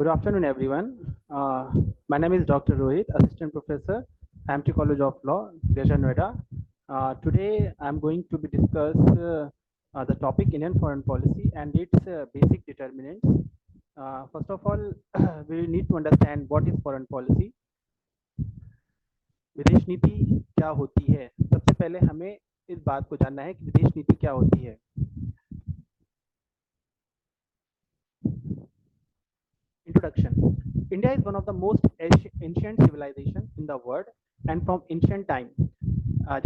Good afternoon, everyone. My name is Dr. Rohit, Assistant Professor, AMT College of Law, Greater Noida. Today, I'm going to be discuss the topic Indian foreign policy and its basic determinants. First of all, we need to understand what is foreign policy. विदेश नीति क्या होती है? सबसे पहले हमें इस बात को जानना है कि विदेश नीति क्या होती है. Introduction. India is one of the most ancient civilization in the world and from ancient time.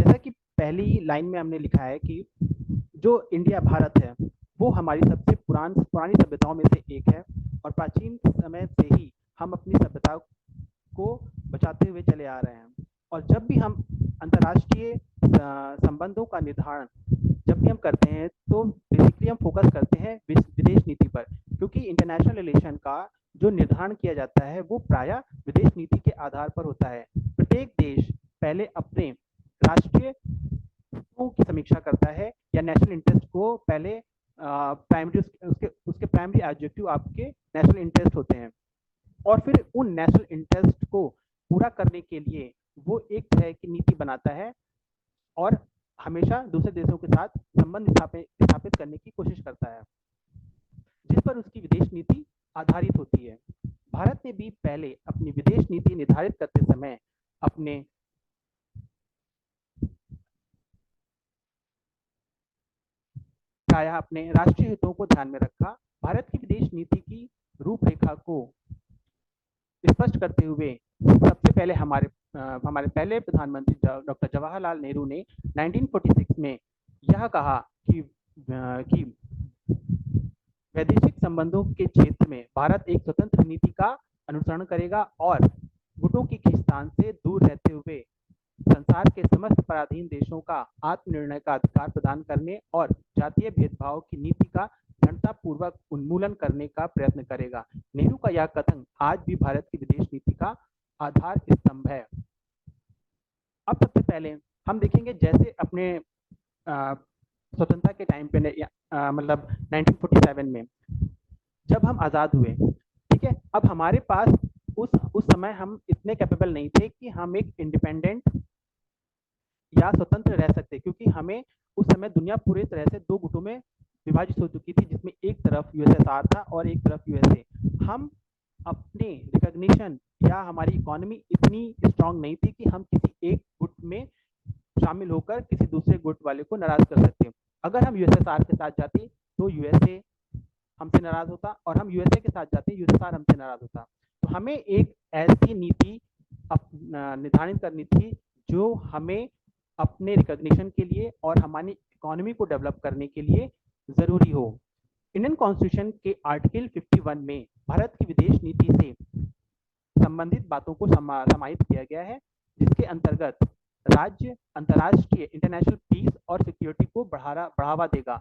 जैसा कि पहली लाइन में हमने लिखा है कि जो इंडिया भारत है वो हमारी सबसे पुरानी सभ्यताओं में से एक है और प्राचीन समय से ही हम अपनी सभ्यता को बचाते हुए चले आ रहे हैं. और जब भी हम अंतर्राष्ट्रीय संबंधों का निर्धारण जब भी हम करते हैं तो बेसिकली हम फोकस करते हैं विदेश नीति पर, क्योंकि इंटरनेशनल रिलेशन का जो निर्धारण किया जाता है वो प्रायः विदेश नीति के आधार पर होता है. प्रत्येक देश पहले अपने राष्ट्रीय हितों की समीक्षा करता है या नेशनल इंटरेस्ट को पहले प्राइमरी उसके प्राइमरी ऑब्जेक्टिव आपके नेशनल इंटरेस्ट होते हैं और फिर उन नेशनल इंटरेस्ट को पूरा करने के लिए वो एक तरह की नीति बनाता है और हमेशा दूसरे देशों के साथ संबंध स्थापित करने की कोशिश करता है जिस पर उसकी विदेश नीति आधारित होती है. भारत ने भी पहले अपनी विदेश नीति निर्धारित करते समय प्रायः अपने राष्ट्रीय हितों को ध्यान में रखा. भारत की विदेश नीति की रूपरेखा को स्पष्ट करते हुए सबसे पहले हमारे पहले प्रधानमंत्री डॉक्टर जवाहरलाल नेहरू ने 1946 में यह कहा कि वैदेशिक संबंधों के क्षेत्र में भारत एक स्वतंत्र नीति का अनुसरण करेगा और गुटों की खींचतान से दूर रहते हुए संसार के समस्त पराधीन देशों का आत्मनिर्णय का अधिकार प्रदान करने और जातीय भेदभाव की नीति का दृढ़तापूर्वक उन्मूलन करने का प्रयत्न करेगा. नेहरू का यह कथन आज भी भारत की विदेश नीति का आधार स्तंभ है. अब सबसे पहले हम देखेंगे जैसे अपने स्वतंत्रता के टाइम पे मतलब 1947 में जब हम आज़ाद हुए, ठीक है, अब हमारे पास उस समय हम इतने कैपेबल नहीं थे कि हम एक इंडिपेंडेंट या स्वतंत्र रह सकते, क्योंकि हमें उस समय दुनिया पूरी तरह से दो गुटों में विभाजित हो चुकी थी, जिसमें एक तरफ यूएसएसआर था और एक तरफ यूएसए. हम अपने रिकॉग्निशन या हमारी इकोनॉमी इतनी स्ट्रांग नहीं थी कि हम किसी एक गुट में शामिल होकर किसी दूसरे गुट वाले को नाराज कर सकते. अगर हम यूएसएसआर के साथ जाते तो यूएसए हमसे नाराज होता और हम यूएसए के साथ जाते यूएसएसआर हमसे नाराज होता. तो हमें एक ऐसी नीति निर्धारित करनी थी जो हमें अपने रिकॉग्निशन के लिए और हमारी इकोनॉमी को डेवलप करने के लिए जरूरी हो. इंडियन कॉन्स्टिट्यूशन के आर्टिकल 51 में भारत की विदेश नीति से संबंधित बातों को समाहित किया गया है, जिसके अंतर्गत राज्य अंतर्राष्ट्रीय इंटरनेशनल पीस और सिक्योरिटी को बढ़ावा देगा,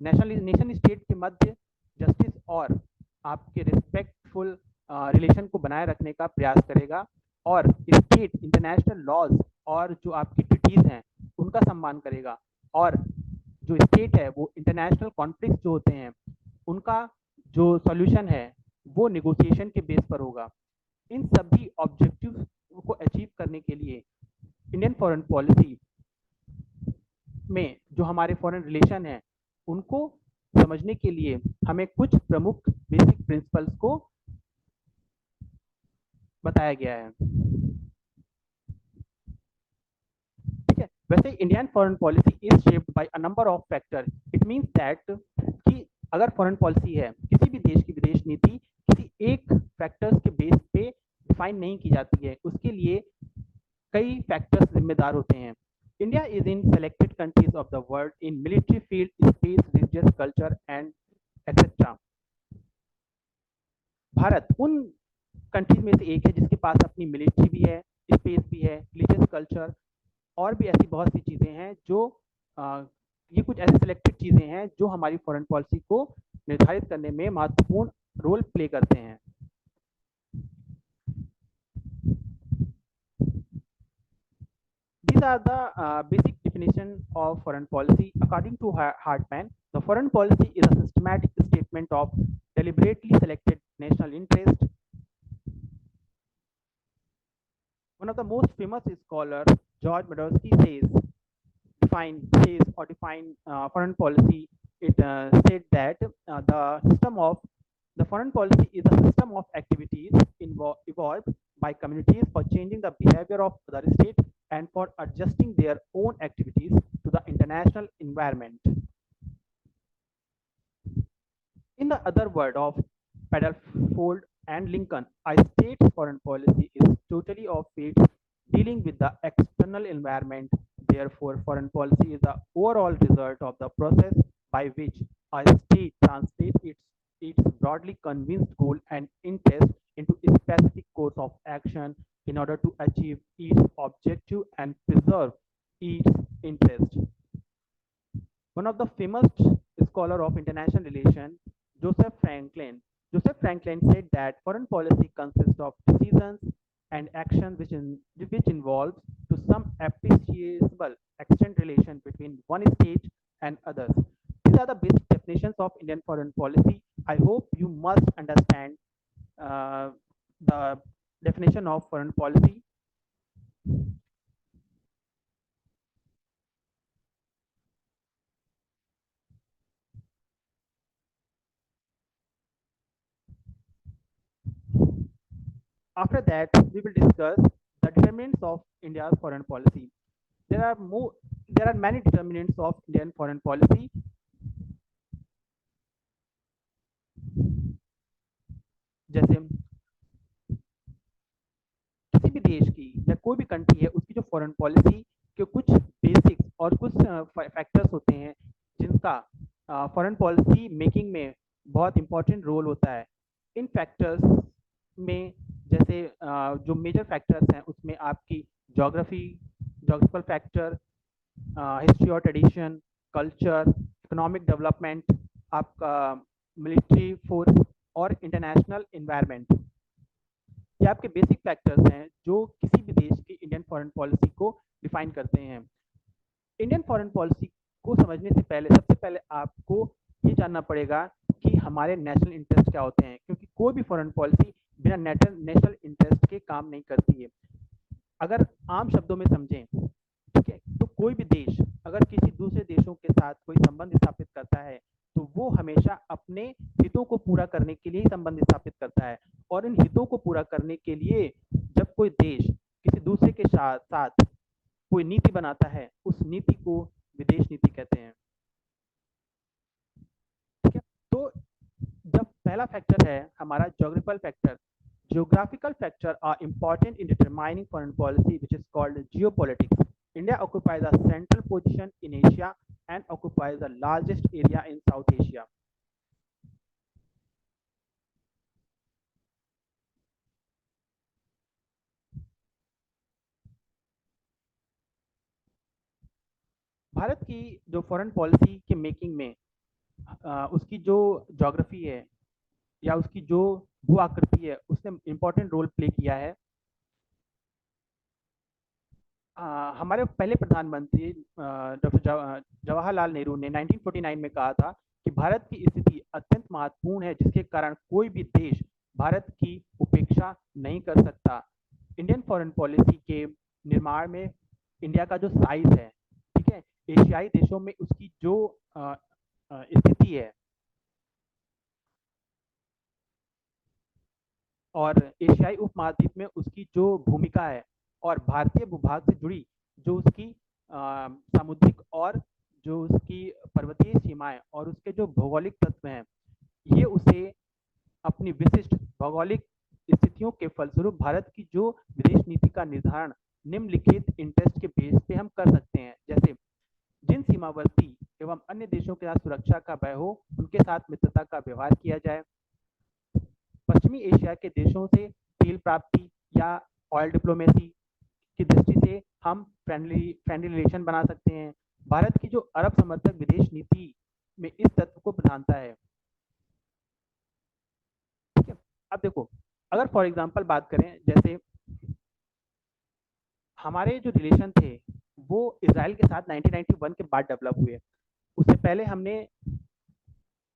नेशन स्टेट के मध्य जस्टिस और आपके रिस्पेक्टफुल रिलेशन को बनाए रखने का प्रयास करेगा और स्टेट इंटरनेशनल लॉज और जो आपकी ट्रीटीज हैं उनका सम्मान करेगा और जो स्टेट है वो इंटरनेशनल कॉन्फ्लिक्ट जो होते हैं उनका जो सॉल्यूशन है वो नेगोशिएशन के बेस पर होगा. इन सभी ऑब्जेक्टिव्स को अचीव करने के लिए इंडियन फॉरेन पॉलिसी में जो हमारे फॉरेन रिलेशन है उनको समझने के लिए हमें कुछ प्रमुख बेसिक प्रिंसिपल्स को बताया गया है. ठीक है, वैसे Indian foreign policy is shaped by a number of factor. It means that कि अगर फॉरेन पॉलिसी है, किसी भी देश की विदेश नीति किसी एक फैक्टर्स के बेस पे डिफाइन नहीं की जाती है, उसके लिए कई फैक्टर्स जिम्मेदार होते हैं. India is in selected countries of the world in military field, space, religious, culture and etc. Bharat उन कंट्रीज में से एक है जिसके पास अपनी मिलिट्री भी है, स्पेस भी है, रिलीजियस कल्चर और भी ऐसी बहुत सी चीज़ें हैं जो ये कुछ ऐसी सिलेक्टेड चीज़ें हैं जो हमारी फॉरेन पॉलिसी को निर्धारित करने में महत्वपूर्ण रोल प्ले करते हैं. These are the basic definition of foreign policy. According to Hartman, the foreign policy is a systematic statement of deliberately selected national interest. One of the most famous scholars, George Meadowski, define foreign policy. It said that the foreign policy is a system of activities evolved by communities for changing the behavior of other states and for adjusting their own activities to the international environment. In the other word of Padelfold and Lincoln, a state's foreign policy is totally of its dealing with the external environment. Therefore, foreign policy is the overall result of the process by which a state translates its broadly convinced goal and interest into a specific course of action in order to achieve its objective and preserve its interest. One of the famous scholar of international relations, Joseph Franklin. Joseph Franklin said that foreign policy consists of decisions and actions which involves to some appreciable extent relation between one state and others. These are the basic definitions of Indian foreign policy. I hope you must understand uh, the definition of foreign policy. After that, we will discuss the determinants of India's foreign policy. There are more. There are many determinants of Indian foreign policy. जैसे किसी भी देश की या कोई भी country है उसकी जो फॉरेन पॉलिसी के कुछ बेसिक्स और कुछ फैक्टर्स होते हैं जिनका फॉरेन पॉलिसी मेकिंग में बहुत इंपॉर्टेंट रोल होता है। इन फैक्टर्स में जैसे जो मेजर फैक्टर्स हैं उसमें आपकी जोग्राफिकल फैक्टर, हिस्ट्री और ट्रेडिशन, कल्चर, इकोनॉमिक डेवलपमेंट, आपका मिलिट्री फोर्स और इंटरनेशनल एनवायरनमेंट। ये आपके बेसिक फैक्टर्स हैं जो किसी भी देश की इंडियन फॉरेन पॉलिसी को डिफाइन करते हैं। इंडियन फॉरेन पॉलिसी को समझने से पहले सबसे पहले आपको ये जानना पड़ेगा कि हमारे नेशनल इंटरेस्ट क्या होते हैं, क्योंकि कोई भी फॉरेन पॉलिसी बिना नेशनल इंटरेस्ट के काम नहीं करती है। अगर आम शब्दों में समझें, ठीक है, तो कोई भी देश अगर किसी दूसरे देशों के साथ कोई संबंध स्थापित करता है तो वो हमेशा अपने हितों को पूरा करने के लिए संबंध स्थापित करता है, और इन हितों को पूरा करने के लिए जब कोई देश किसी दूसरे के साथ कोई नीति बनाता है उस नीति को विदेश नीति कहते हैं। ठीक है, तो जब पहला फैक्टर है हमारा geographical factor. Geographical factors are important in determining foreign policy, which is called geopolitics. India occupies a central position in Asia and occupies the largest area in South Asia. Bharat की जो फॉरेन पॉलिसी के making में उसकी जो geography है या उसकी जो भू आकृति है उसने इम्पोर्टेंट रोल प्ले किया है। हमारे पहले प्रधानमंत्री डॉक्टर जवाहरलाल नेहरू ने 1949 में कहा था कि भारत की स्थिति अत्यंत महत्वपूर्ण है जिसके कारण कोई भी देश भारत की उपेक्षा नहीं कर सकता। इंडियन फॉरेन पॉलिसी के निर्माण में इंडिया का जो साइज है, ठीक है, एशियाई देशों में उसकी जो स्थिति है और एशियाई उपमहाद्वीप में उसकी जो भूमिका है और भारतीय भूभाग से जुड़ी जो उसकी सामुद्रिक और जो उसकी पर्वतीय सीमाएं और उसके जो भौगोलिक तत्व हैं, ये उसे अपनी विशिष्ट भौगोलिक स्थितियों के फलस्वरूप भारत की जो विदेश नीति का निर्धारण निम्नलिखित इंटरेस्ट के बेस पे हम कर सकते हैं। जैसे जिन सीमावर्ती एवं अन्य देशों के साथ सुरक्षा का भय हो उनके साथ मित्रता का व्यवहार किया जाए। पश्चिमी एशिया के देशों से तेल प्राप्ति या ऑयल डिप्लोमेसी की दृष्टि से हम फ्रेंडली रिलेशन बना सकते हैं। भारत की जो अरब समर्थक विदेश नीति में इस तत्व को प्रधानता है। ठीक है, अब देखो, अगर फॉर एग्जांपल बात करें, जैसे हमारे जो रिलेशन थे वो इजराइल के साथ 1991 के बाद डेवलप हुए। उससे पहले हमने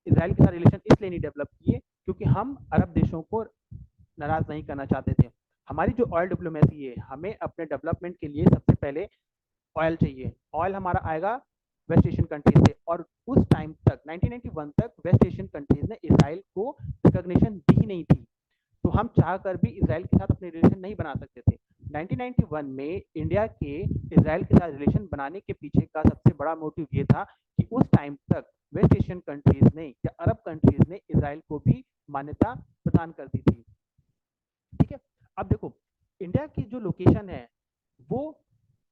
इजराइल के साथ रिलेशन इसलिए नहीं डेवलप किए क्योंकि हम अरब देशों को नाराज नहीं करना चाहते थे। हमारी जो ऑयल डिप्लोमेसी है, हमें अपने डेवलपमेंट के लिए सबसे पहले ऑयल चाहिए। ऑयल हमारा आएगा वेस्ट एशियन कंट्रीज से, और उस टाइम तक 1991 तक वेस्ट एशियन कंट्रीज ने इसराइल को रिकॉग्निशन दी ही नहीं थी। तो हम चाह कर भी इसराइल के साथ अपने रिलेशन नहीं बना सकते थे। 1991 में इंडिया के इसराइल के साथ रिलेशन बनाने के पीछे का सबसे बड़ा मोटिव ये था कि उस टाइम तक वेस्ट एशियन कंट्रीज ने या अरब कंट्रीज ने इसराइल को भी मान्यता प्रदान कर दी थी। ठीक है, अब देखो इंडिया की जो लोकेशन है वो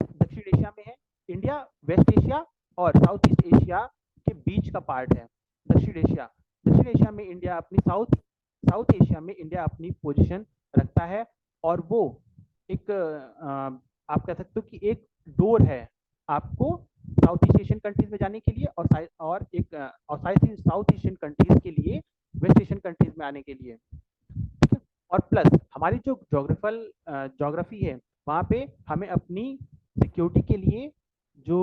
दक्षिण एशिया में है। इंडिया वेस्ट एशिया और साउथ ईस्ट एशिया के बीच का पार्ट है दक्षिण एशिया में इंडिया अपनी साउथ एशिया में इंडिया अपनी पोजीशन रखता है, और वो एक आप कह सकते हो कि एक डोर है आपको साउथ ईस्ट एशियन कंट्रीज में जाने के लिए, और एक साउथ एशियन कंट्रीज के लिए वेस्ट एशियन कंट्रीज में आने के लिए। ठीक है, और प्लस हमारी जो जोग्राफी है, वहाँ पे हमें अपनी सिक्योरिटी के लिए जो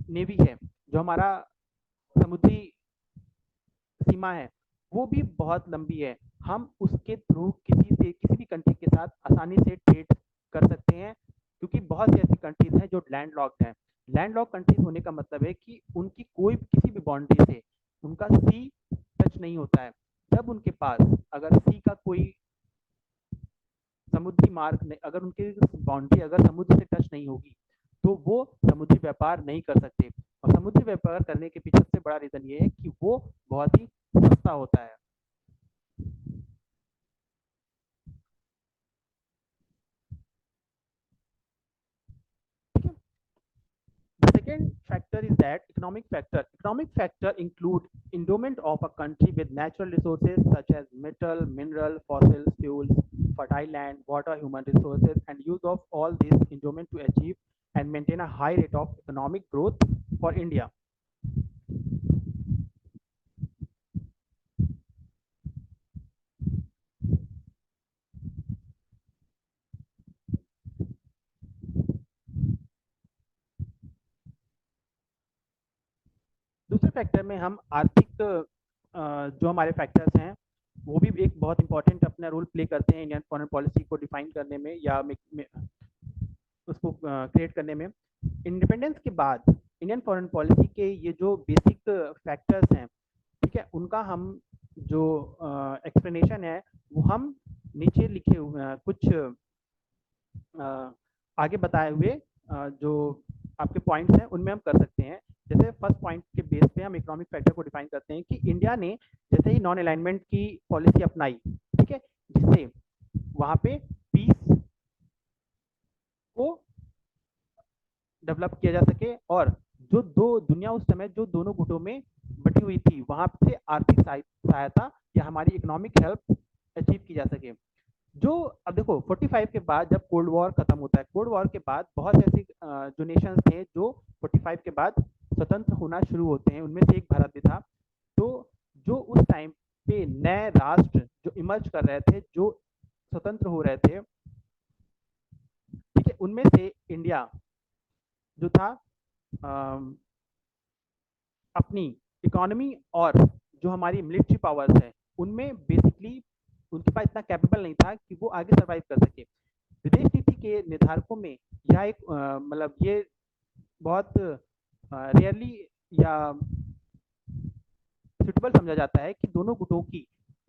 नेवी है, जो हमारा समुद्री सीमा है, वो भी बहुत लंबी है। हम उसके थ्रू किसी भी कंट्री के साथ आसानी से ट्रेड कर सकते हैं, क्योंकि बहुत सी ऐसी कंट्रीज हैं जो लैंडलॉक्ड हैं। लैंडलॉक कंट्रीज होने का मतलब है कि उनकी कोई किसी भी बाउंड्री से उनका सी टच नहीं होता है। जब उनके पास अगर सी का कोई समुद्री मार्ग नहीं, अगर उनकी बाउंड्री अगर समुद्र से टच नहीं होगी, तो वो समुद्री व्यापार नहीं कर सकते। और समुद्री व्यापार करने के पीछे सबसे बड़ा रीजन ये है कि वो बहुत ही सस्ता होता है। The second factor is that economic factor. Economic factor include endowment of a country with natural resources such as metal, mineral, fossil fuels, fertile land, water, human resources, and use of all these endowment to achieve and maintain a high rate of economic growth for India. दूसरे factor में हम आर्थिक जो हमारे factors हैं, वो भी एक बहुत इंपॉर्टेंट अपना रोल प्ले करते हैं इंडियन फॉरेन पॉलिसी को डिफाइन करने में, या उसको क्रिएट करने में। इंडिपेंडेंस के बाद इंडियन फॉरेन पॉलिसी के ये जो बेसिक फैक्टर्स हैं, ठीक है, उनका हम जो एक्सप्लेनेशन है वो हम नीचे लिखे हुए कुछ आगे बताए हुए जो आपके पॉइंट्स हैं उनमें हम कर सकते हैं। जैसे फर्स्ट पॉइंट के बेस पे हम इकोनॉमिक फैक्टर को डिफाइन करते हैं कि इंडिया ने जैसे ही नॉन अलाइनमेंट की पॉलिसी अपनाई, ठीक है, जिससे वहाँ पे पीस को डेवलप किया जा सके, और जो दो दुनिया उस समय जो दोनों गुटों में बटी हुई थी, वहाँ से आर्थिक सहायता या हमारी इकोनॉमिक हेल्प अचीव की जा सके। जो अब देखो 45 के बाद जब कोल्ड वॉर खत्म होता है, कोल्ड वॉर के बाद बहुत से ऐसे जो नेशंस थे जो 45 के बाद स्वतंत्र होना शुरू होते हैं, उनमें से एक भारत भी था। तो जो उस टाइम पे नए राष्ट्र जो इमर्ज कर रहे थे, जो स्वतंत्र हो रहे थे, ठीक है, उनमें से इंडिया जो था अपनी इकोनॉमी और जो हमारी मिलिट्री पावर्स है, उनमें बेसिकली उनके पास इतना कैपेबल नहीं था कि वो आगे सर्वाइव कर सके। विदेश नीति के निर्धारकों में यह एक मतलब ये बहुत रेयरली या सुटेबल समझा जाता है कि दोनों गुटों की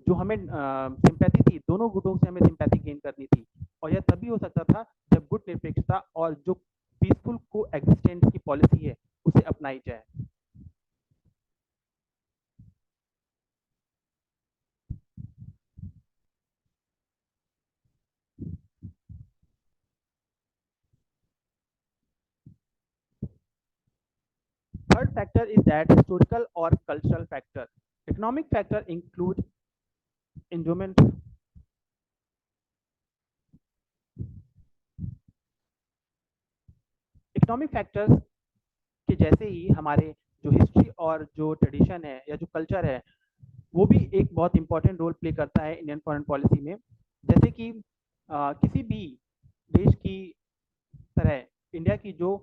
जो हमें सिंपैथी थी, दोनों गुटों से हमें सिंपैथी गेन करनी थी, और यह तभी हो सकता था जब गुट निरपेक्षता और जो पीसफुल को एग्जिस्टेंस की पॉलिसी है उसे अपनाई जाए। Third factor is that historical or cultural factor. Economic factor include endowment. Economic factors के जैसे ही हमारे जो हिस्ट्री और जो ट्रेडिशन है या जो कल्चर है, वो भी एक बहुत इंपॉर्टेंट रोल प्ले करता है इंडियन फॉरेन पॉलिसी में। जैसे कि किसी भी देश की तरह इंडिया की जो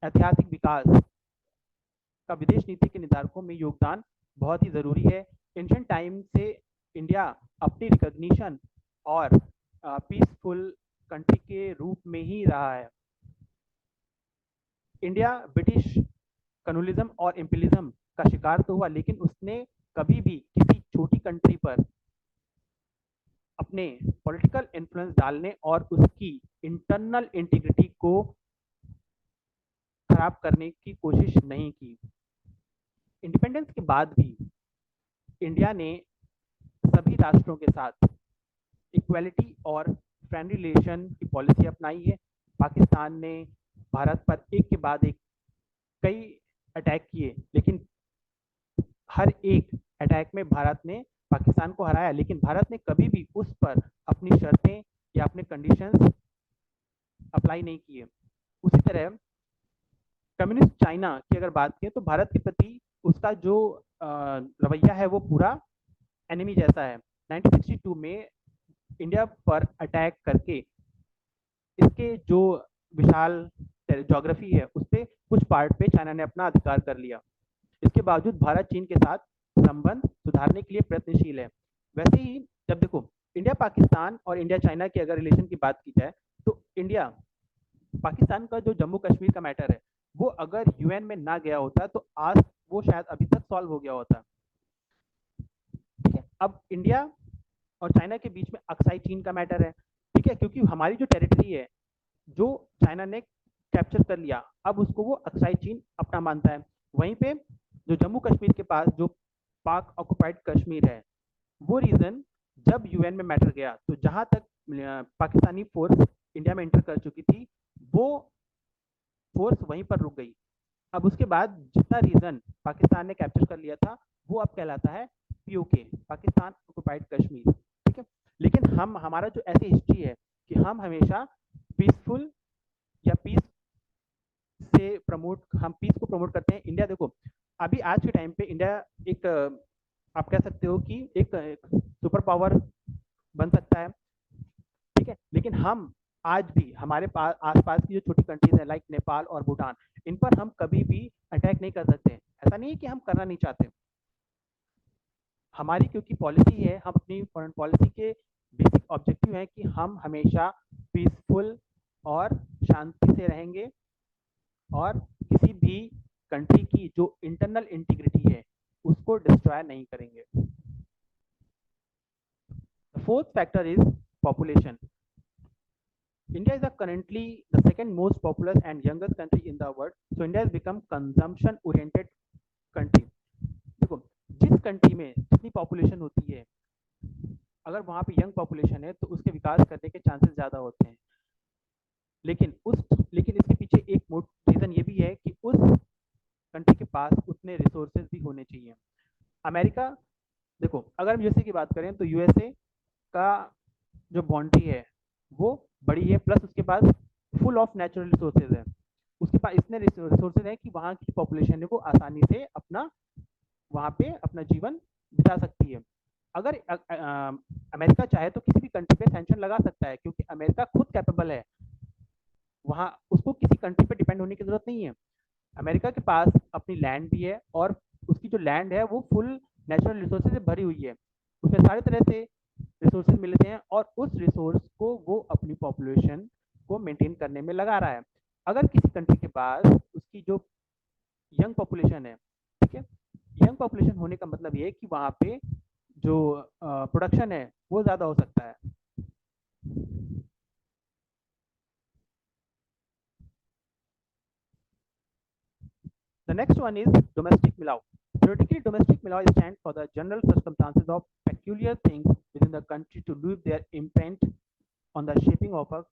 ऐतिहासिक विकास का विदेश नीति के निर्धारकों में योगदान बहुत ही ज़रूरी है। एंशिएंट टाइम से इंडिया अपनी रिकॉग्निशन और पीसफुल कंट्री के रूप में ही रहा है। इंडिया ब्रिटिश कम्युनिज्म और इम्पीरियलिज्म का शिकार तो हुआ, लेकिन उसने कभी भी किसी छोटी कंट्री पर अपने पॉलिटिकल इन्फ्लुएंस डालने और उसकी इंटरनल इंटीग्रिटी को खराब करने की कोशिश नहीं की। इंडिपेंडेंस के बाद भी इंडिया ने सभी राष्ट्रों के साथ इक्वालिटी और फ्रेंडली रिलेशन की पॉलिसी अपनाई है। पाकिस्तान ने भारत पर एक के बाद एक कई अटैक किए, लेकिन हर एक अटैक में भारत ने पाकिस्तान को हराया, लेकिन भारत ने कभी भी उस पर अपनी शर्तें या अपने कंडीशंस अप्लाई नहीं किए। उसी तरह कम्युनिस्ट चाइना की अगर बात करें तो भारत के प्रति उसका जो रवैया है वो पूरा एनिमी जैसा है। 1962 में इंडिया पर अटैक करके इसके जो विशाल ज्योग्राफी है उस पे कुछ पार्ट पे चाइना ने अपना अधिकार कर लिया। इसके बावजूद भारत चीन के साथ संबंध सुधारने के लिए प्रयत्नशील है। वैसे ही जब देखो इंडिया पाकिस्तान और इंडिया चाइना की अगर रिलेशन की बात की जाए तो इंडिया पाकिस्तान का जो जम्मू कश्मीर का मैटर है वो अगर यूएन में ना गया होता तो आज वो शायद अभी तक सॉल्व हो गया होता। ठीक है, अब इंडिया और चाइना के बीच में अक्साई चीन का मैटर है। ठीक है, क्योंकि हमारी जो टेरिटरी है जो चाइना ने कैप्चर कर लिया, अब उसको वो अक्साई चीन अपना मानता है। वहीं पे जो जम्मू कश्मीर के पास जो पाक ऑक्युपाइड कश्मीर है वो रीजन जब यूएन में मैटर गया तो जहां तक पाकिस्तानी फोर्स इंडिया में एंटर कर चुकी थी वो फोर्स वहीं पर रुक गई। अब उसके बाद जितना रीजन पाकिस्तान ने कैप्चर कर लिया था वो अब कहलाता है पीओके, पाकिस्तान ऑक्युपाइड कश्मीर। ठीक है, लेकिन हमारा जो ऐसी हिस्ट्री है कि हम हमेशा पीसफुल या पीस से प्रमोट हम पीस को प्रमोट करते हैं। इंडिया देखो अभी आज के टाइम पे इंडिया एक आप कह सकते हो कि एक सुपर पावर बन सकता है। ठीक है, लेकिन हम आज भी हमारे पास आसपास की जो छोटी कंट्रीज है लाइक नेपाल और भूटान, इन पर हम कभी भी अटैक नहीं कर सकते। ऐसा नहीं है कि हम करना नहीं चाहते, हमारी क्योंकि पॉलिसी है, हम अपनी फॉरेन पॉलिसी के बेसिक ऑब्जेक्टिव है कि हम हमेशा पीसफुल और शांति से रहेंगे और किसी भी कंट्री की जो इंटरनल इंटीग्रिटी है उसको डिस्ट्रॉय नहीं करेंगे। The fourth factor is population. India is currently the second most populous and youngest country in the world. So India has become consumption oriented country. देखो जिस कंट्री में जितनी पॉपुलेशन होती है अगर वहाँ पे यंग पॉपुलेशन है तो उसके विकास करने के चांसेस ज़्यादा होते हैं। लेकिन इसके पीछे एक रीज़न ये भी है कि उस कंट्री के पास उतने रिसोर्सेज भी होने चाहिए। अमेरिका देखो अगर हम यूएसए की बात करें तो यूएसए का जो बाउंड्री है वो बड़ी है, प्लस उसके पास फुल ऑफ नेचुरल रिसोर्सेज है। उसके पास इतने रिसोर्सेज हैं कि वहाँ की पॉपुलेशन है वो आसानी से अपना वहाँ पे अपना जीवन बिता सकती है। अगर अमेरिका चाहे तो किसी भी कंट्री पे सैंक्शन लगा सकता है क्योंकि अमेरिका खुद कैपेबल है, वहाँ उसको किसी कंट्री पे डिपेंड होने की जरूरत नहीं है। अमेरिका के पास अपनी लैंड भी है और उसकी जो लैंड है वो फुल नेचुरल रिसोर्सेज से भरी हुई है, उसमें सारी तरह से रिसोर्सेज मिलते हैं और उस रिसोर्स को वो अपनी पॉपुलेशन को मेंटेन करने में लगा रहा है। अगर किसी कंट्री के पास उसकी जो यंग पॉपुलेशन है, ठीक है, यंग पॉपुलेशन होने का मतलब ये है कि वहाँ पे जो प्रोडक्शन है वो ज़्यादा हो सकता है। The next one is domestic milao. Theoretically, domestic milao stands for the general circumstances of peculiar things within the country to leave their imprint on the shaping of a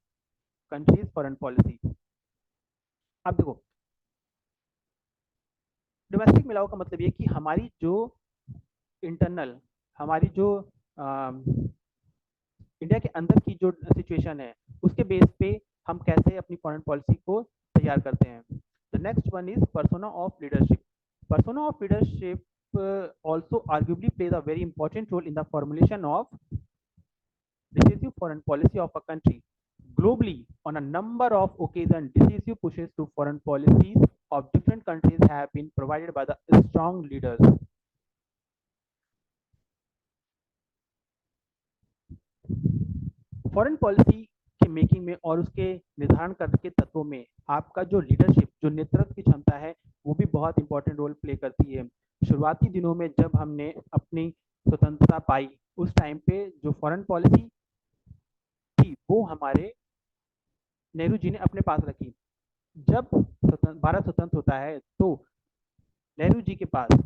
country's foreign policy. अब देखो domestic मिलाओ का मतलब ये कि हमारी जो internal हमारी जो इंडिया के अंदर की जो सिचुएशन है उसके बेस पे हम कैसे अपनी फॉरेन पॉलिसी को तैयार करते हैं। The next one is persona of leadership. Persona of leadership also arguably plays a very important role in the formulation of decisive foreign policy of a country. Globally, on a number of occasions, decisive pushes to foreign policies of different countries have been provided by the strong leaders. Foreign policy के making में और उसके निर्धारण करके तत्वों में आपका जो लीडरशिप, जो नेतृत्व की क्षमता है, वो भी बहुत इंपॉर्टेंट रोल प्ले करती है। शुरुआती दिनों में जब हमने अपनी स्वतंत्रता पाई, उस टाइम पे जो फॉरेन पॉलिसी थी वो हमारे नेहरू जी ने अपने पास रखी। जब भारत स्वतंत्र होता है तो नेहरू जी के पास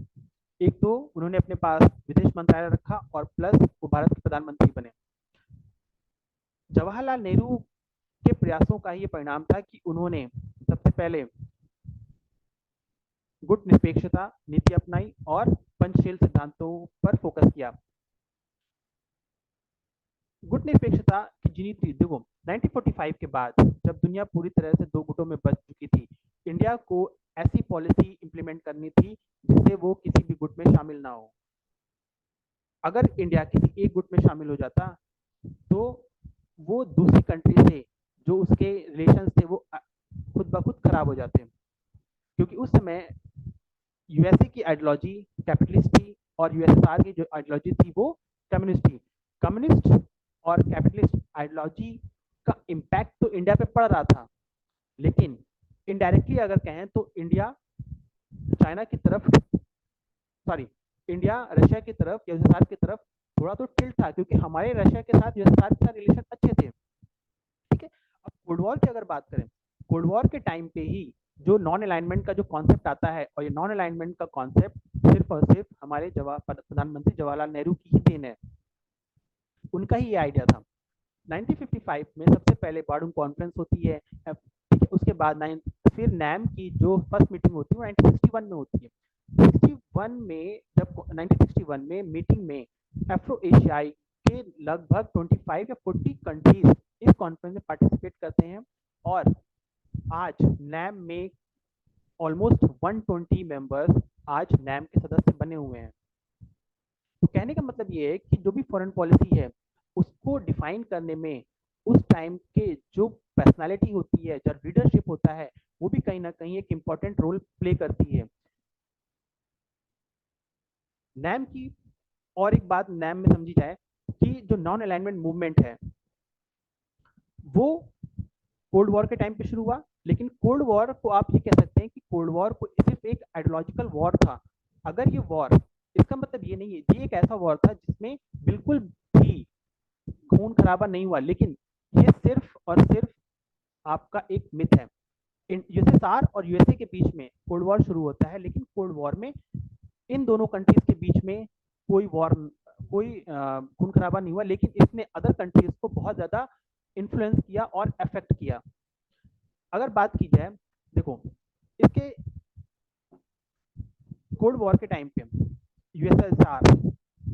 एक तो उन्होंने अपने पास विदेश मंत्रालय रखा और प्लस वो भारत के प्रधानमंत्री बने। जवाहरलाल नेहरू के प्रयासों का ये परिणाम था कि उन्होंने सबसे पहले गुट निरपेक्षता नीति अपनाई और पंचशील सिद्धांतों पर फोकस किया। गुट निरपेक्षता की नीति देखो 1945 के बाद जब दुनिया पूरी तरह से दो गुटों में बच चुकी थी, इंडिया को ऐसी पॉलिसी इंप्लीमेंट करनी थी जिससे वो किसी भी गुट में शामिल ना हो। अगर इंडिया किसी एक गुट में शामिल हो जाता तो वो दूसरी कंट्री से जो उसके रिलेशन थे वो खुद ब खुद खराब हो जाते, क्योंकि उस समय यूएसए की आइडियोलॉजी कैपिटलिस्ट थी और यूएसएसआर की जो आइडियोलॉजी थी वो कम्युनिस्ट थी। कम्युनिस्ट और कैपिटलिस्ट आइडियोलॉजी का इम्पैक्ट तो इंडिया पे पड़ रहा था, लेकिन इनडायरेक्टली अगर कहें तो इंडिया चाइना की तरफ इंडिया रशिया की तरफ यूएसएसआर की तरफ थोड़ा तो टिल्ट था, क्योंकि हमारे रशिया के साथ यूएसएसआर के साथ रिलेशन अच्छे थे। ठीक है, अब कोल्ड वॉर की अगर बात करें, कोल्ड वॉर के टाइम पे ही जो नॉन अलाइनमेंट का जो कॉन्सेप्ट आता है, और ये नॉन अलाइनमेंट का कॉन्सेप्ट सिर्फ और सिर्फ हमारे प्रधानमंत्री जवाहरलाल नेहरू की ही देन है, उनका ही ये आइडिया था। 1955 में सबसे पहले बार्डूम कॉन्फ्रेंस होती है, ठीक है, उसके बाद फिर नैम की जो फर्स्ट मीटिंग होती है वो 1961 में होती है। 61 में जब 1961 में मीटिंग में अफ्रो एशियाई के लगभग 25 या 40 कंट्रीज इस कॉन्फ्रेंस में पार्टिसिपेट करते हैं, और आज नैम में ऑलमोस्ट 120 मेंबर्स आज नैम के सदस्य बने हुए हैं। तो कहने का मतलब ये है कि जो भी फॉरेन पॉलिसी है उसको डिफाइन करने में उस टाइम के जो पर्सनालिटी होती है, जो लीडरशिप होता है, वो भी कहीं ना कहीं एक इम्पोर्टेंट रोल प्ले करती है। नैम की और एक बात नैम में समझी जाए कि जो नॉन अलाइनमेंट मूवमेंट है वो कोल्ड वॉर के टाइम पे शुरू हुआ, लेकिन कोल्ड वॉर को आप ये कह सकते हैं कि कोल्ड वॉर को सिर्फ एक आइडियोलॉजिकल वॉर था। अगर ये वॉर, इसका मतलब ये नहीं है, ये एक ऐसा वॉर था जिसमें बिल्कुल भी खून खराबा नहीं हुआ, लेकिन ये सिर्फ और सिर्फ आपका एक मिथ है। यूएसएसआर और यूएसए के बीच में कोल्ड वॉर शुरू होता है, लेकिन कोल्ड वॉर में इन दोनों कंट्रीज के बीच में कोई खून खराबा नहीं हुआ, लेकिन इसने अदर कंट्रीज को बहुत ज्यादा इन्फ्लुएंस किया और अफेक्ट किया। अगर बात की जाए, देखो इसके कोल्ड वॉर के टाइम पे यूएसएसआर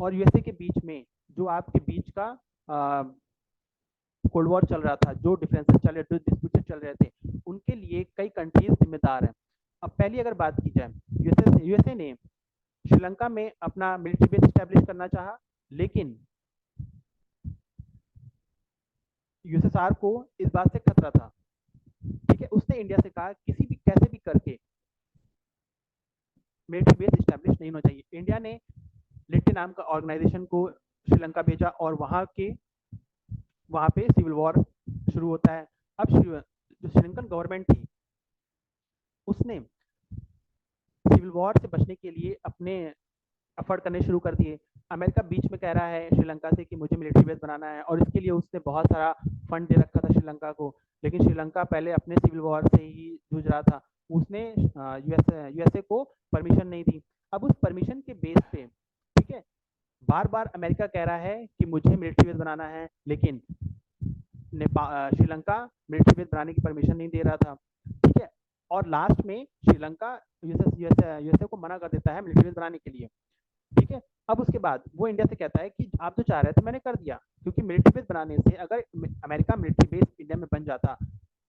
और यूएसए के बीच में जो आपके बीच का कोल्ड वॉर चल रहा था, जो डिफरेंसेस चल रहे थे, जो डिस्प्यूटेड चल रहे थे, उनके लिए कई कंट्रीज जिम्मेदार हैं। अब पहली अगर बात की जाए, यूएसए ने श्रीलंका में अपना मिलिट्री बेस एस्टेब्लिश करना चाहा, लेकिन यूएसएसआर को इस बात से खतरा था। ठीक है, उसने इंडिया से कहा किसी भी कैसे भी करके मिलिट्री बेस एस्टेब्लिश नहीं होना चाहिए। इंडिया ने लिट्टे नाम का ऑर्गेनाइजेशन को श्रीलंका भेजा और वहाँ पे सिविल वॉर शुरू होता है। अब जो श्रीलंकन गवर्नमेंट थी उसने सिविल वॉर से बचने के लिए अपने एफर्ट करने शुरू कर दिए। अमेरिका बीच में कह रहा है श्रीलंका से कि मुझे मिलिट्री बेस बनाना है, और इसके लिए उसने बहुत सारा फंड दे रखा था श्रीलंका को, लेकिन श्रीलंका पहले अपने सिविल वॉर से ही जूझ रहा था। उसने यूएसए को परमिशन नहीं दी। अब उस परमिशन के बेस पे, ठीक है, बार बार अमेरिका कह रहा है कि मुझे मिलिट्री बेस बनाना है, लेकिन श्रीलंका मिलिट्री बेस बनाने की परमिशन नहीं दे रहा था। ठीक है, और लास्ट में श्रीलंका यूएसए को मना कर देता है मिलिट्री बेस बनाने के लिए। ठीक है, अब उसके बाद वो इंडिया से कहता है कि आप जो चाह रहे थे मैंने कर दिया, क्योंकि मिलिट्री बेस बनाने से अगर अमेरिका मिलिट्री बेस इंडिया में बन जाता,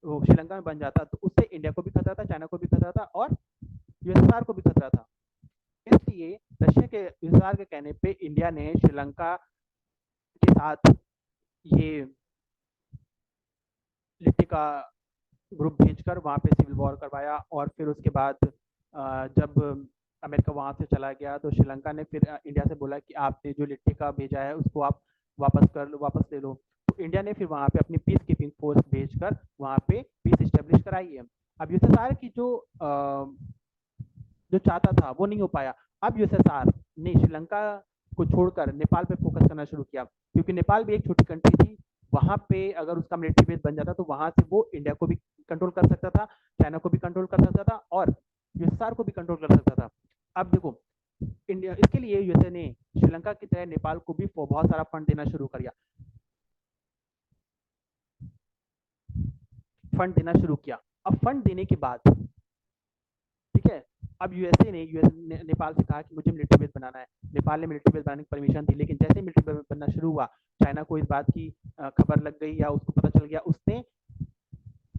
वो श्रीलंका में बन जाता, तो उससे इंडिया को भी खतरा था, चाइना को भी खतरा था, और यूएसएसआर को भी खतरा था। इसलिए रशिया के यूएसएसआर के कहने पे इंडिया ने श्रीलंका के साथ ये लिट्टे का ग्रुप भेजकर वहाँ पे सिविल वॉर करवाया, और फिर उसके बाद जब अमेरिका वहाँ से चला गया तो श्रीलंका ने फिर इंडिया से बोला कि आपने जो लिट्टे का भेजा है उसको आप वापस ले लो। तो इंडिया ने फिर वहाँ पे अपनी पीस कीपिंग फोर्स भेजकर वहाँ पे पीस इस्टेब्लिश कराई है। अब यूएसएसआर की जो चाहता था वो नहीं हो पाया। अब यूएसएसआर ने श्रीलंका को छोड़कर नेपाल पे फोकस करना शुरू किया, क्योंकि नेपाल भी एक छोटी कंट्री थी। वहाँ पे अगर उसका मिलिट्री बेस बन जाता तो वहाँ से वो इंडिया को भी कंट्रोल कर सकता था, चाइना को भी कंट्रोल कर सकता था और यूएसएसआर को भी कंट्रोल कर सकता था। अब देखो, इंडिया इसके लिए यूएसए ने श्रीलंका की तरह नेपाल को भी बहुत सारा फंड देना शुरू कर दिया, अब फंड देने के बाद ठीक है, अब यूएसए ने नेपाल से कहा कि मुझे मिलिट्री बेस बनाना है। नेपाल ने मिलिट्री बेस बनाने की परमिशन दी, लेकिन जैसे मिलिट्री बेस बनना शुरू हुआ, चाइना को इस बात की खबर लग गई या उसको पता चल गया, उसने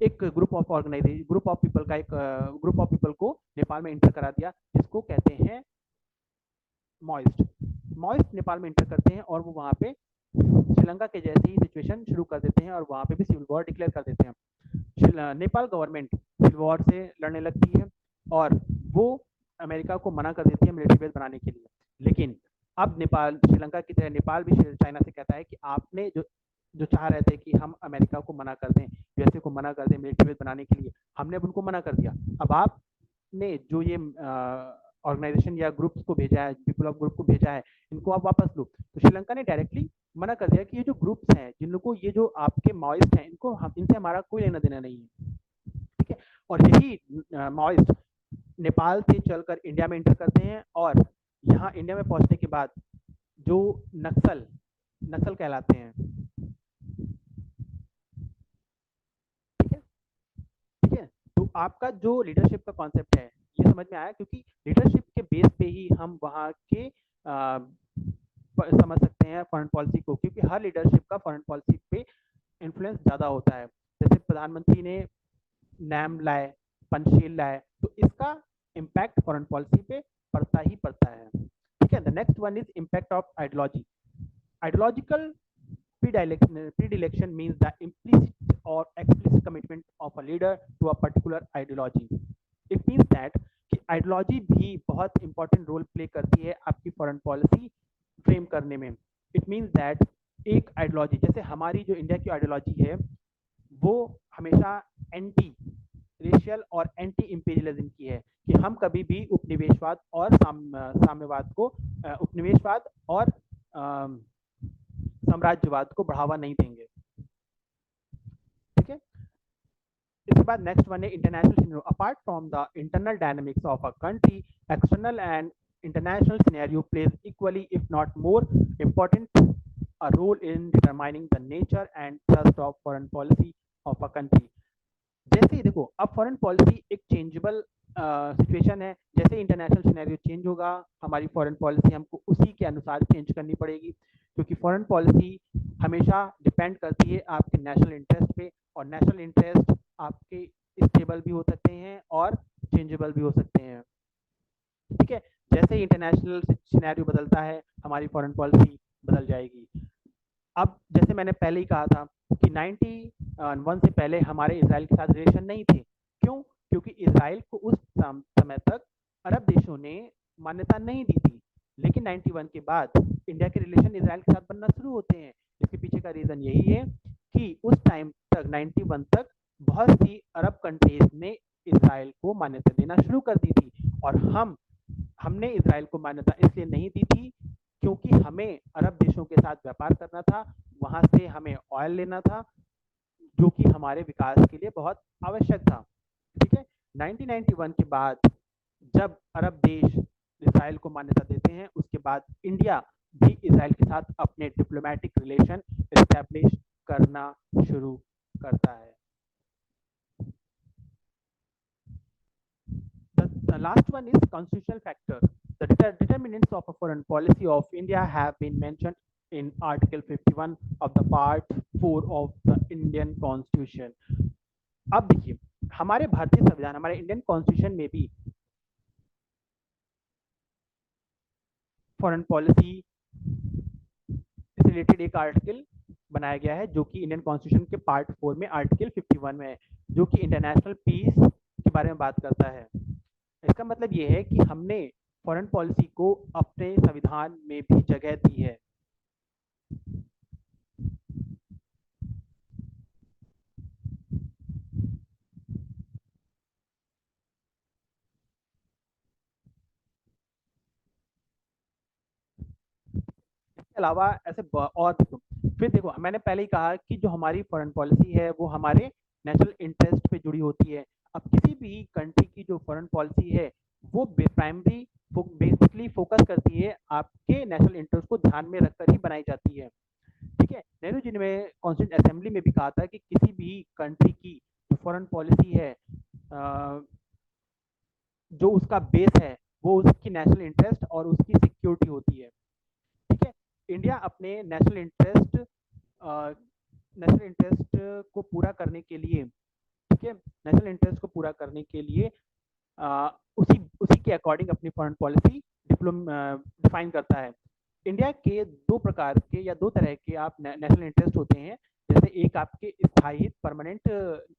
एक ग्रुप ऑफ पीपल को नेपाल में इंटर करा दिया, जिसको कहते हैं मॉइस्ट नेपाल में इंटर करते हैं और वो वहाँ पे श्रीलंका के जैसे ही सिचुएशन शुरू कर देते हैं और वहाँ पे भी सिविल वॉर डिक्लेयर कर देते हैं। नेपाल गवर्नमेंट सिविल वॉर से लड़ने लगती है और वो अमेरिका को मना कर देती है मिलिट्री बेस बनाने के लिए। लेकिन अब नेपाल, श्रीलंका की तरह नेपाल भी चाइना से कहता है कि आपने जो चाह रहे थे कि हम अमेरिका को मना कर दें, यूएसए को मना कर दें मिलिट्री बेस बनाने के लिए, हमने अब उनको मना कर दिया। अब आपने जो ये ऑर्गेनाइजेशन या ग्रुप्स को भेजा है, पीपल ऑफ ग्रुप को भेजा है, इनको आप वापस लो। तो श्रीलंका ने डायरेक्टली मना कर दिया कि ये जो ग्रुप्स हैं, जिन लोगों को ये जो आपके माओइस्ट हैं, इनको इनसे हमारा कोई लेना देना नहीं है, ठीक है। और यही माओइस्ट नेपाल से चलकर इंडिया में इंटर करते हैं और यहाँ इंडिया में पहुंचने के बाद जो नक्सल कहलाते हैं, ठीक है, ठीक है। तो आपका जो लीडरशिप का कॉन्सेप्ट है ये समझ में आया, क्योंकि लीडरशिप के बेस पे ही हम वहाँ के समझ सकते हैं फॉरेन पॉलिसी को, क्योंकि हर लीडरशिप का फॉरेन पॉलिसी पे इन्फ्लुएंस ज़्यादा होता है। जैसे प्रधानमंत्री ने नैम लाए, पंचशील लाए, तो इसका इम्पैक्ट फॉरेन पॉलिसी पे पड़ता ही पड़ता है, ठीक है। The next one is impact of ideology. Ideological predilection means the implicit or explicit commitment of a leader to a particular ideology. It means that कि आइडियोलॉजी भी बहुत इंपॉर्टेंट रोल प्ले करती है आपकी फॉरेन पॉलिसी फ्रेम करने में। It means that एक ideology, जैसे हमारी जो इंडिया की आइडियोलॉजी है वो हमेशा एंटी रेशियल और एंटी इंपीरियलिज्म की है, कि हम कभी भी उपनिवेशवाद और साम्यवाद को उपनिवेशवाद और साम्राज्यवाद को बढ़ावा नहीं देंगे, ठीक है। इसके बाद नेक्स्ट वन है international scenario. Apart from the internal dynamics of a country, external and international scenario plays equally if not more important a role in determining the nature and thrust of foreign policy of a country. जैसे ही देखो, अब foreign policy एक changeable situation है, जैसे international scenario change होगा, हमारी foreign policy हमको उसी के अनुसार चेंज करनी पड़ेगी, क्योंकि फॉरेन पॉलिसी हमेशा डिपेंड करती है आपके नेशनल इंटरेस्ट पे, और नेशनल इंटरेस्ट आपके स्टेबल भी हो सकते हैं और चेंजेबल भी हो सकते हैं, ठीक है। जैसे इंटरनेशनल सिनेरियो बदलता है, हमारी फॉरेन पॉलिसी बदल जाएगी। अब जैसे मैंने पहले ही कहा था कि 91 से पहले हमारे इजराइल के साथ रिलेशन नहीं थे। क्यों? क्योंकि इजराइल को उस समय तक अरब देशों ने मान्यता नहीं दी थी, लेकिन 91 के बाद इंडिया के रिलेशन इजराइल के साथ बनना शुरू होते हैं। इसके पीछे का रीज़न यही है कि उस टाइम तक 91 तक बहुत सी अरब कंट्रीज ने इजराइल को मान्यता देना शुरू कर दी थी, और हमने इजराइल को मान्यता इसलिए नहीं दी थी क्योंकि हमें अरब देशों के साथ व्यापार करना था, वहां से हमें ऑयल लेना था, जो कि हमारे विकास के लिए बहुत आवश्यक था, ठीक है। 1991 के बाद जब अरब देश इजराइल को मान्यता देते हैं, उसके बाद इंडिया भी इजराइल के साथ अपने डिप्लोमेटिक रिलेशन एस्टैब्लिश करना शुरू करता है। The last one is constitutional factor. The determinants of a foreign policy of India have been mentioned in Article 51 of the Part 4 of the Indian Constitution. अब देखिए, हमारे भारतीय संविधान, हमारे इंडियन कॉन्स्टिट्यूशन में भी फॉरेन पॉलिसी से रिलेटेड एक आर्टिकल बनाया गया है, जो कि इंडियन कॉन्स्टिट्यूशन के पार्ट 4 में आर्टिकल 51 में है, जो कि इंटरनेशनल पीस के बारे में बात करता है। इसका मतलब ये है कि हमने फॉरेन पॉलिसी को अपने संविधान में भी जगह दी है। अलावा ऐसे और देखो, फिर देखो मैंने पहले ही कहा कि जो हमारी फॉरेन पॉलिसी है वो हमारे नेशनल इंटरेस्ट पे जुड़ी होती है। अब किसी भी कंट्री की जो फॉरेन पॉलिसी है वो प्राइमरी बेसिकली फोकस करती है आपके नेशनल इंटरेस्ट को ध्यान में रखकर ही बनाई जाती है। ठीक है, नेहरू जी ने कॉन्स्टिट्यूंट असेंबली में भी कहा था कि किसी भी कंट्री की जो फॉरेन पॉलिसी है जो उसका बेस है वो उसकी नेशनल इंटरेस्ट और उसकी सिक्योरिटी होती है। ठीक है, इंडिया अपने नेशनल इंटरेस्ट को पूरा करने के लिए, ठीक है, नेशनल इंटरेस्ट को पूरा करने के लिए उसी उसी के अकॉर्डिंग अपनी फॉरेन पॉलिसी डिफाइन करता है। इंडिया के दो प्रकार के या दो तरह के आप नेशनल इंटरेस्ट होते हैं, जैसे एक आपके स्थायी परमानेंट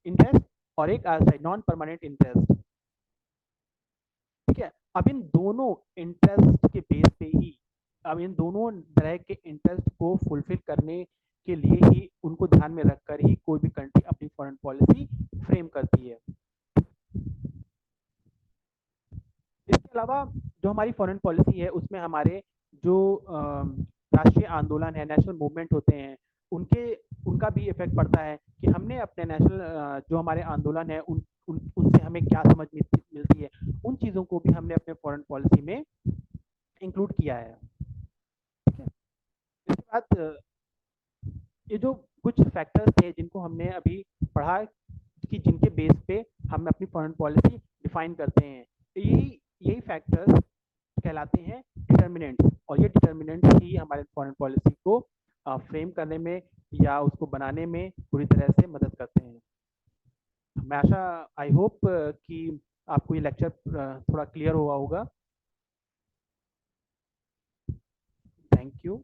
इंटरेस्ट और एक नॉन परमानेंट इंटरेस्ट। ठीक है, अब इन दोनों इंटरेस्ट के बेस पे ही, अब इन दोनों तरह के इंटरेस्ट को फुलफिल करने के लिए ही, उनको ध्यान में रखकर ही कोई भी कंट्री अपनी फॉरेन पॉलिसी फ्रेम करती है। इसके अलावा जो हमारी फॉरेन पॉलिसी है उसमें हमारे जो राष्ट्रीय आंदोलन है, नेशनल मूवमेंट होते हैं, उनके उनका भी इफेक्ट पड़ता है कि हमने अपने नेशनल जो हमारे आंदोलन है उनसे हमें क्या समझ मिलती है, उन चीज़ों को भी हमने अपने फॉरेन पॉलिसी में इंक्लूड किया है। ठीक है, इसके बाद ये जो कुछ फैक्टर्स थे जिनको हमने अभी पढ़ा कि जिनके बेस पे हम अपनी फॉरेन पॉलिसी डिफाइन करते हैं, यही यही फैक्टर्स कहलाते हैं डिटर्मिनेंट्स, और ये डिटर्मिनेंट्स ही हमारे फॉरेन पॉलिसी को फ्रेम करने में या उसको बनाने में पूरी तरह से मदद करते हैं। मैं आशा आई होप कि आपको ये लेक्चर थोड़ा क्लियर हुआ होगा। Thank you.